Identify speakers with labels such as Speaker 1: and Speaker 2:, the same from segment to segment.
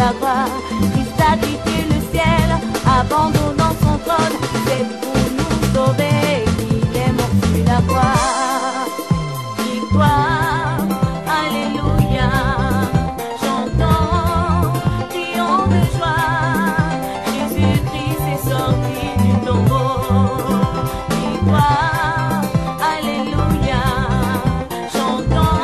Speaker 1: la croix. Christ a quitté le ciel, abandonnant son trône. C'est pour nous sauver qu'il est mort sur la croix. Victoire, alléluia, chantons, crions de joie. Jésus-Christ est sorti du tombeau. Victoire, alléluia, chantons,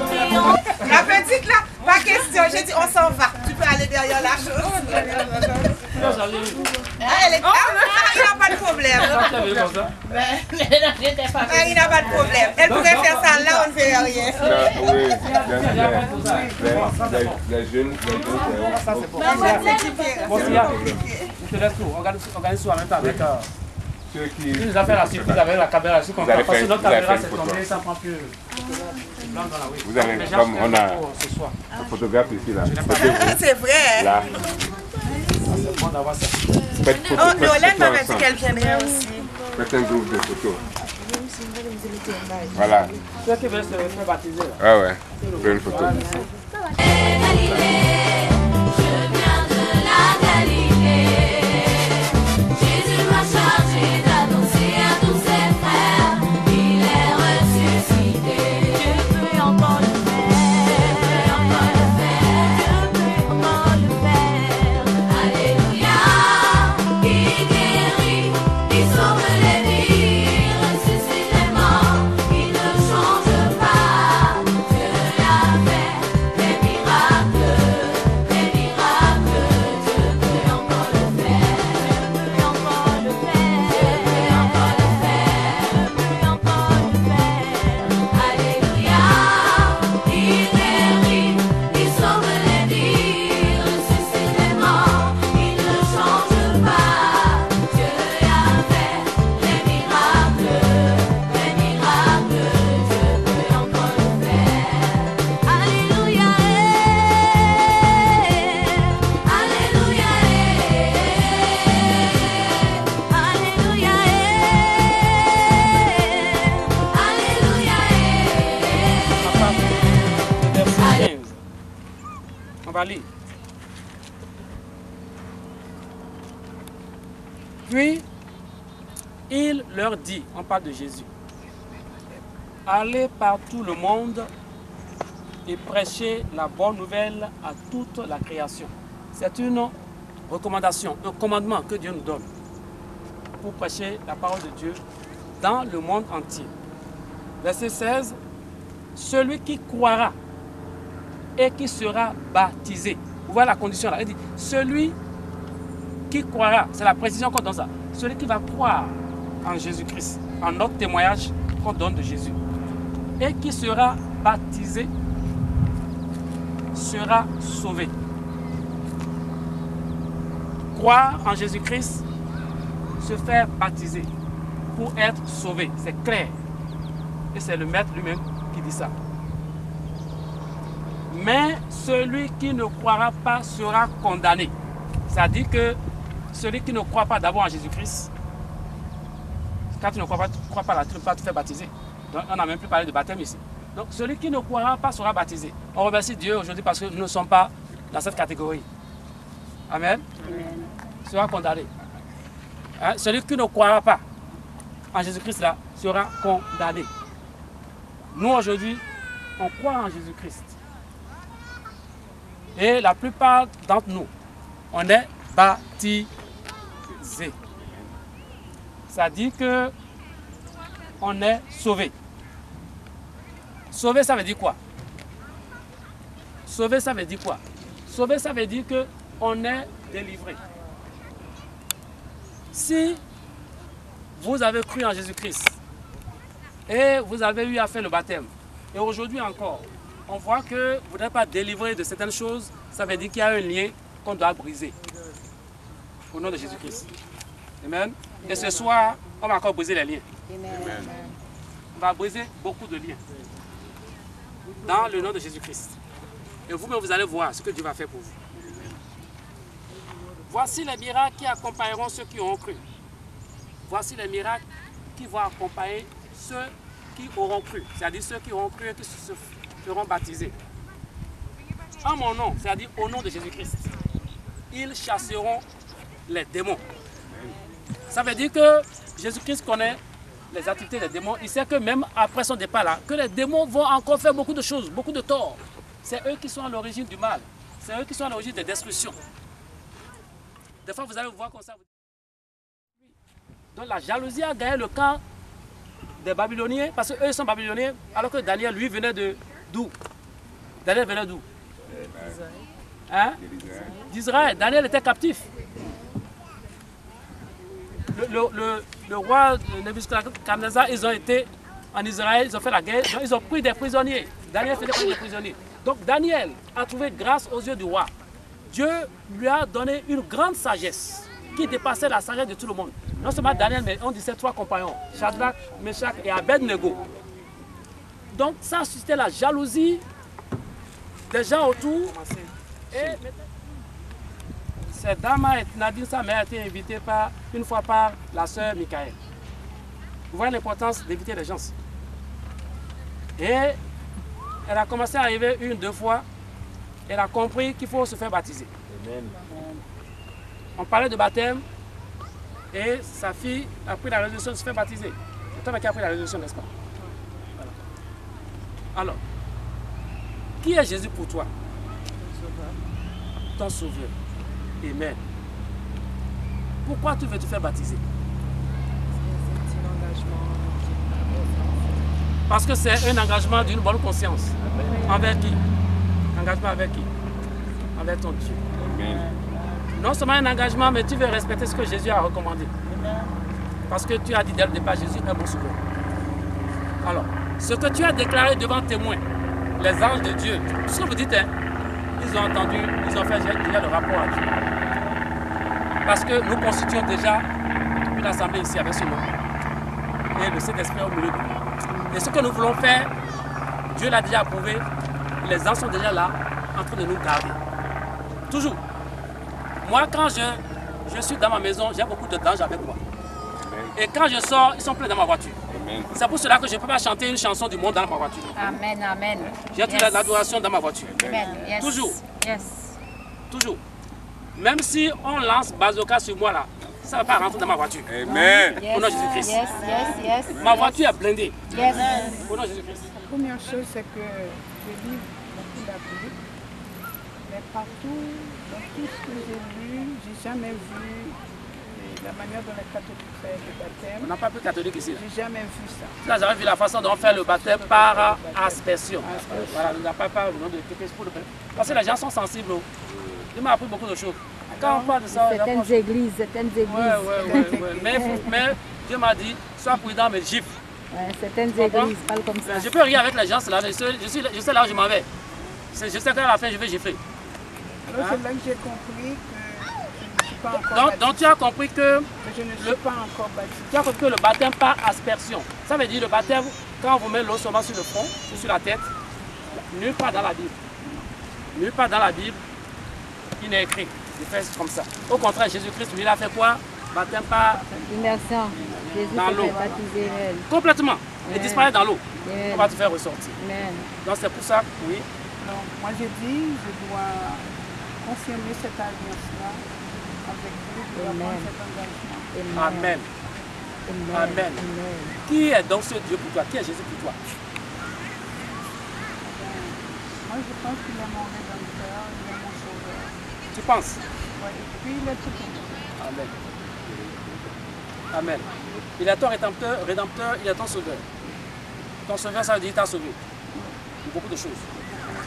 Speaker 1: crions.
Speaker 2: La petite là, pas question, j'ai dit on s'en va. Tu peux aller derrière la chose. Il n'a pas de problème. Il n'a pas de problème. Elle pourrait faire ça là, on ne fait rien.
Speaker 3: Les jeunes,
Speaker 4: Ça c'est bon. Bon, je te laisse tout. Organise tout en même temps avec.
Speaker 3: ceux qui...
Speaker 4: Tu nous as fait la surprise avec la caméra. Parce que notre caméra s'est tombée, ça prend plus.
Speaker 3: Vous avez, comme on a un photographe ici là.
Speaker 2: C'est vrai.
Speaker 3: Là.
Speaker 4: C'est bon d'avoir ça.
Speaker 2: Nolène m'avait dit qu'elle viendrait aussi.
Speaker 3: Faites un groupe de photos. Voilà.
Speaker 4: Ceux qui veulent se faire baptiser.
Speaker 3: Ah ouais. Fais une photo.
Speaker 4: Puis, il leur dit, on parle de Jésus, allez par tout le monde et prêchez la bonne nouvelle à toute la création. C'est une recommandation, un commandement que Dieu nous donne pour prêcher la parole de Dieu dans le monde entier. Verset 16, celui qui croira et qui sera baptisé. Vous voyez la condition là, il dit, celui qui croira, c'est la précision qu'on donne ça, celui qui va croire en Jésus-Christ, en notre témoignage qu'on donne de Jésus, et qui sera baptisé, sera sauvé. Croire en Jésus-Christ, se faire baptiser pour être sauvé, c'est clair. Et c'est le Maître lui-même qui dit ça. Mais celui qui ne croira pas sera condamné. C'est-à-dire que celui qui ne croit pas d'abord en Jésus-Christ, quand tu ne crois pas là, tu ne peux pas te faire baptiser. Donc on n'a même plus parlé de baptême ici. Donc celui qui ne croira pas sera baptisé. On remercie Dieu aujourd'hui parce que nous ne sommes pas dans cette catégorie. Amen. Amen. Sera condamné. Hein? Celui qui ne croira pas en Jésus-Christ là sera condamné. Nous aujourd'hui, on croit en Jésus-Christ. Et la plupart d'entre nous, on est baptisés. C'est-à-dire que on est sauvé. Sauvé, ça veut dire quoi? Sauvé, ça veut dire quoi? Sauvé, ça veut dire qu'on est délivré. Si vous avez cru en Jésus-Christ et vous avez eu à faire le baptême, et aujourd'hui encore, on voit que vous n'êtes pas délivré de certaines choses, ça veut dire qu'il y a un lien qu'on doit briser. Au nom de Jésus-Christ. Amen. Et ce soir, on va encore briser les liens. Amen. On va briser beaucoup de liens. Dans le nom de Jésus-Christ. Et vous-même, vous allez voir ce que Dieu va faire pour vous. Voici les miracles qui accompagneront ceux qui auront cru. Voici les miracles qui vont accompagner ceux qui auront cru. C'est-à-dire ceux qui auront cru et qui se feront baptiser. en mon nom, c'est-à-dire au nom de Jésus-Christ, ils chasseront les démons. Ça veut dire que Jésus-Christ connaît les activités des démons. Il sait que même après son départ là, que les démons vont encore faire beaucoup de choses, beaucoup de torts. C'est eux qui sont à l'origine du mal. C'est eux qui sont à l'origine des destructions. Des fois, vous allez voir comme ça. Donc la jalousie a gagné le camp des Babyloniens, parce qu'eux sont Babyloniens, alors que Daniel, lui, venait de d'où? Daniel venait d'où? Hein? D'Israël. Daniel était captif. Le roi Nebuchadnezzar, ils ont été en Israël, ils ont fait la guerre, donc ils ont pris des prisonniers. Daniel faisait partie des prisonniers. Donc Daniel a trouvé grâce aux yeux du roi. Dieu lui a donné une grande sagesse qui dépassait la sagesse de tout le monde. Non seulement Daniel, mais on dit ses 3 compagnons, Shadrach, Meshach et Abednego. Donc ça a suscité la jalousie des gens autour. Et cette dame, Nadine, sa mère, a été invitée une fois par la sœur Michael. Vous voyez l'importance d'éviter les gens. Et elle a commencé à arriver 1, 2 fois. Elle a compris qu'il faut se faire baptiser. Amen. On parlait de baptême et sa fille a pris la résolution de se faire baptiser. C'est toi qui as pris la résolution, n'est-ce pas? Voilà. Alors, qui est Jésus pour toi? Ton sauveur. Amen. Pourquoi tu veux te faire baptiser?
Speaker 5: C'est un engagement.
Speaker 4: Parce que c'est un engagement d'une bonne conscience. Envers qui? Engagement avec qui? Avec ton Dieu. Amen. Non seulement un engagement, mais tu veux respecter ce que Jésus a recommandé. Parce que tu as dit dès le départ, Jésus est mon sauveur. Alors, ce que tu as déclaré devant témoins, les anges de Dieu, ce que vous dites, hein, ils ont entendu, ils ont fait déjà le rapport à Dieu. Parce que nous constituons déjà une assemblée ici avec ce nom. Et le Saint-Esprit est au milieu de nous. Et ce que nous voulons faire, Dieu l'a déjà approuvé. Les anges sont déjà là, en train de nous garder. Toujours. Moi, quand je suis dans ma maison, j'ai beaucoup de danger avec moi. Amen. Et quand je sors, ils sont pleins dans ma voiture. C'est pour cela que je ne peux pas chanter une chanson du monde dans ma voiture.
Speaker 5: Amen, amen.
Speaker 4: J'ai toute l'adoration dans ma voiture.
Speaker 5: Amen. Yes.
Speaker 4: Toujours.
Speaker 5: Yes.
Speaker 4: Toujours. Même si on lance bazooka sur moi là, ça ne va pas rentrer dans ma voiture.
Speaker 3: Amen.
Speaker 5: Yes.
Speaker 4: Au nom de Jésus-Christ.
Speaker 5: Yes, yes, yes.
Speaker 4: Ma voiture est blindée.
Speaker 5: Yes.
Speaker 4: Au nom de Jésus-Christ.
Speaker 6: La première chose, c'est que je lis beaucoup la Bible, mais partout, dans tout ce que j'ai lu, j'ai jamais vu la manière dont les catholiques font le baptême.
Speaker 4: On n'a pas plus catholique ici.
Speaker 6: J'ai jamais vu ça.
Speaker 4: Là, j'avais vu la façon dont on fait le baptême par aspersion. Voilà, nous n'avons pas le nom de quelque chose pour le baptême. Parce que les gens sont sensibles. Il m'a appris beaucoup de choses. Quand on parle de ça,
Speaker 5: Certaines églises.
Speaker 4: Ouais. Mais Dieu m'a dit, sois prudent, mais gifle.
Speaker 5: Ouais, certaines églises parlent comme ça.
Speaker 4: Je peux rire avec les gens, là, je sais là où je m'en vais. Je sais qu'à la fin, je vais gifler.
Speaker 6: Alors c'est là que j'ai compris que je ne suis pas encore baptisée.
Speaker 4: Donc tu as compris que
Speaker 6: Je ne suis pas encore baptisée.
Speaker 4: tu as compris que le baptême par aspersion, ça veut dire le baptême, quand on vous met l'eau seulement sur le front ou sur la tête, nulle part dans la Bible. Nulle part dans la Bible, il n'est écrit de faire comme ça. Au contraire, Jésus-Christ, lui, il a fait quoi? Baptême par
Speaker 5: Immersion. Jésus
Speaker 4: dans
Speaker 5: s'est
Speaker 4: l'eau.
Speaker 5: fait baptiser.
Speaker 4: Complètement. Il disparaît dans l'eau.
Speaker 5: Amen.
Speaker 4: On va te faire ressortir.
Speaker 5: Amen.
Speaker 4: Donc c'est pour ça, oui.
Speaker 6: Donc moi j'ai dit, je dois confirmer cette alliance-là avec vous, je dois
Speaker 5: Amen.
Speaker 6: prendre cet engagement.
Speaker 4: Amen. Amen. Qui est donc ce Dieu pour toi? Qui est Jésus pour toi?
Speaker 6: Moi je pense qu'il est mon rédempteur, il est mon sauveur.
Speaker 4: Tu penses?
Speaker 6: Ouais, et puis il est tout pour moi.
Speaker 4: Amen. Amen. Il est ton rédempteur, il est ton sauveur. Ton sauveur, ça veut dire qu'il t'a sauvé. Beaucoup de choses.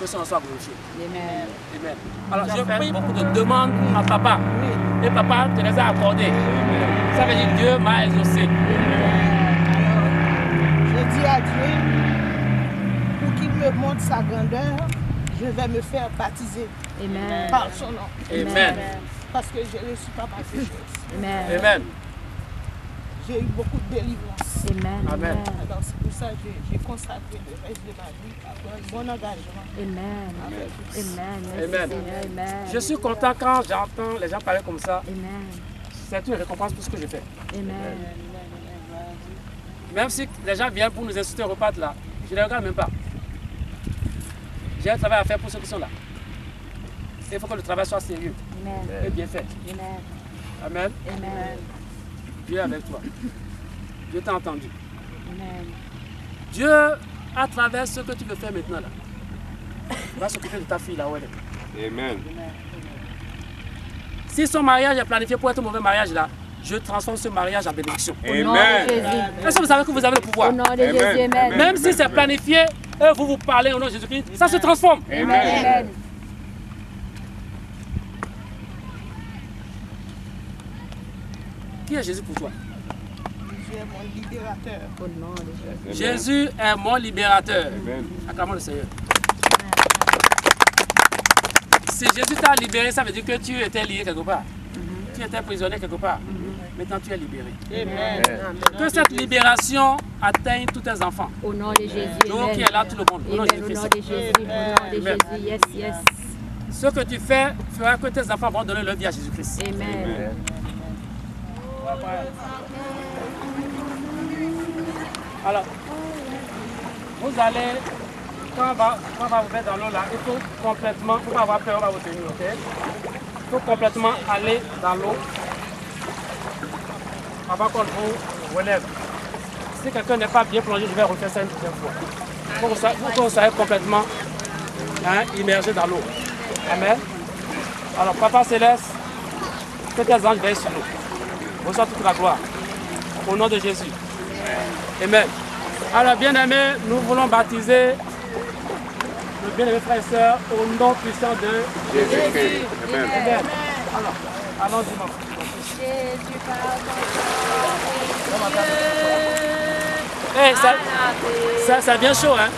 Speaker 4: Que son nom soit glorifié.
Speaker 5: Amen.
Speaker 4: Amen. Alors, je fais beaucoup de demandes à papa. Et papa te les a accordées. Ça veut dire que Dieu m'a exaucé.
Speaker 7: Alors, je dis à Dieu, pour qu'il me montre sa grandeur, je vais me faire baptiser
Speaker 5: Amen.
Speaker 7: par son nom.
Speaker 4: Amen.
Speaker 7: Parce que je ne suis pas ma pécheuse.
Speaker 5: Amen.
Speaker 4: Amen.
Speaker 7: J'ai eu beaucoup de délivrance.
Speaker 5: Amen.
Speaker 4: Amen.
Speaker 7: Alors c'est pour ça que j'ai consacré le reste de ma vie à un bon engagement.
Speaker 5: Amen.
Speaker 7: avec Christ.
Speaker 5: Amen. Merci,
Speaker 4: Amen.
Speaker 5: Seigneur. Amen.
Speaker 4: Je suis content quand j'entends les gens parler comme ça.
Speaker 5: Amen.
Speaker 4: C'est une récompense pour ce que je fais.
Speaker 5: Amen.
Speaker 4: Même si les gens viennent pour nous insulter au repas là, je ne les regarde même pas. J'ai un travail à faire pour ceux qui sont là. il faut que le travail soit sérieux et bien fait. Amen.
Speaker 5: Amen.
Speaker 4: Dieu est avec toi. Dieu t'a entendu.
Speaker 5: Amen.
Speaker 4: Dieu, à travers ce que tu veux faire maintenant, là, va s'occuper de ta fille là où elle est.
Speaker 3: Amen.
Speaker 4: Si son mariage est planifié pour être un mauvais mariage là, je transforme ce mariage en bénédiction.
Speaker 5: Au nom de Jésus.
Speaker 4: Est-ce que vous savez que vous avez le pouvoir?
Speaker 5: Au nom de Jésus. Amen.
Speaker 4: Même si c'est planifié, et vous parlez au nom de Jésus-Christ, ça se transforme.
Speaker 5: Amen.
Speaker 4: Qui est Jésus pour toi?
Speaker 7: Jésus est mon libérateur.
Speaker 5: Au nom de Jésus.
Speaker 4: Jésus est mon libérateur.
Speaker 3: Amen.
Speaker 4: Acclamons le Seigneur. Si Jésus t'a libéré, ça veut dire que tu étais lié quelque part. Tu étais prisonnier quelque part. Maintenant, tu es libéré.
Speaker 7: Amen.
Speaker 4: Que cette libération atteigne tous tes enfants.
Speaker 5: Au nom de Jésus.
Speaker 4: Donc, qui est là, tout le monde. Au nom de
Speaker 5: Amen. Au
Speaker 4: Jésus.
Speaker 5: nom de Jésus. Au nom de Jésus. Yes, yes.
Speaker 4: Ce que tu fais fera que tes enfants vont donner leur vie à Jésus-Christ.
Speaker 5: Amen.
Speaker 4: Alors, vous allez, quand on va vous mettre dans l'eau là, il faut complètement, il ne faut pas avoir peur, on va vous tenir, ok? Il faut complètement aller dans l'eau avant qu'on vous relève. Si quelqu'un n'est pas bien plongé, je vais refaire ça une deuxième fois. Il faut que vous soyez complètement immergé dans l'eau. Amen. Alors, Papa Céleste, que tes anges veillent sur nous. Reçois toute la gloire. Au nom de Jésus. Amen. Alors, bien-aimés, nous voulons baptiser le bien-aimé frère et sœur au nom puissant de
Speaker 3: Jésus-Christ. Amen.
Speaker 4: Amen. Alors, allons-y, mon frère.
Speaker 1: Jésus,
Speaker 4: Hey, ça devient chaud, hein?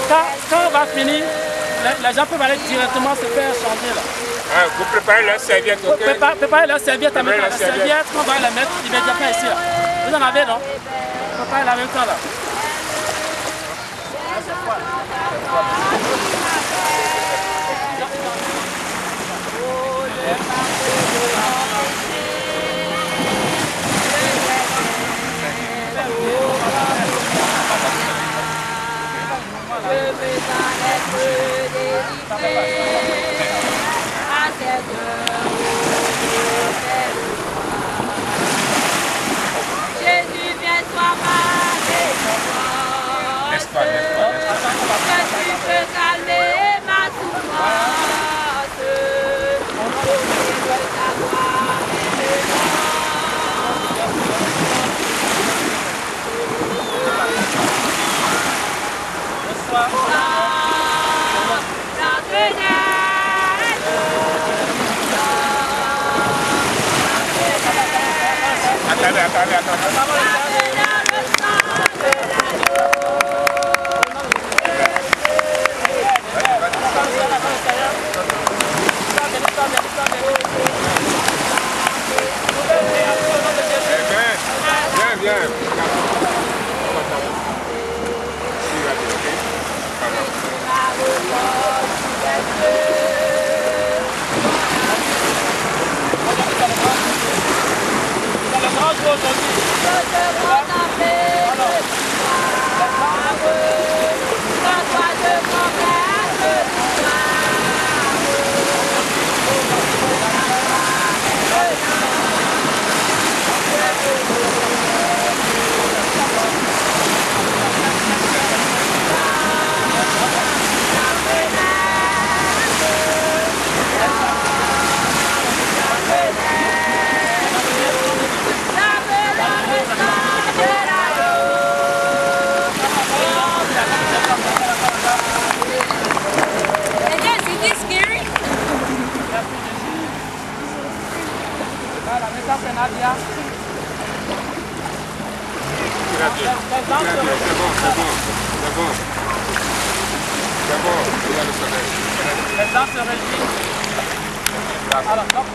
Speaker 4: Quand on va finir, les gens peuvent aller directement se faire changer là.
Speaker 3: Ah, vous préparez leur serviette, ok?
Speaker 4: Préparez leur serviette à mettre. La
Speaker 3: Préparez la
Speaker 4: serviette, on va la mettre immédiatement ici. Là. Vous en avez, non? Préparez la même temps là.
Speaker 1: Jésus, viens-toi
Speaker 3: Laisse-toi, laisse-toi, laisse-toi.
Speaker 1: que tu peux calmer ma souffrance. Ta gloire
Speaker 3: Attendez. Amen. Viens. C'est bon, il y a le soleil.
Speaker 4: Les gens se réjouissent. Alors, donc,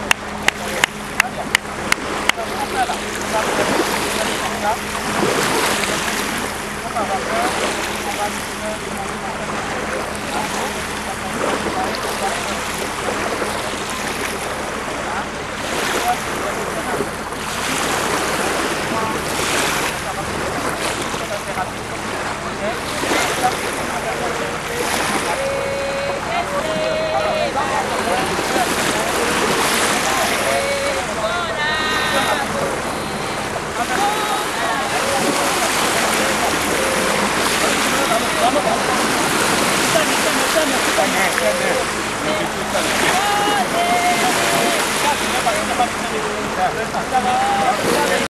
Speaker 3: Amen.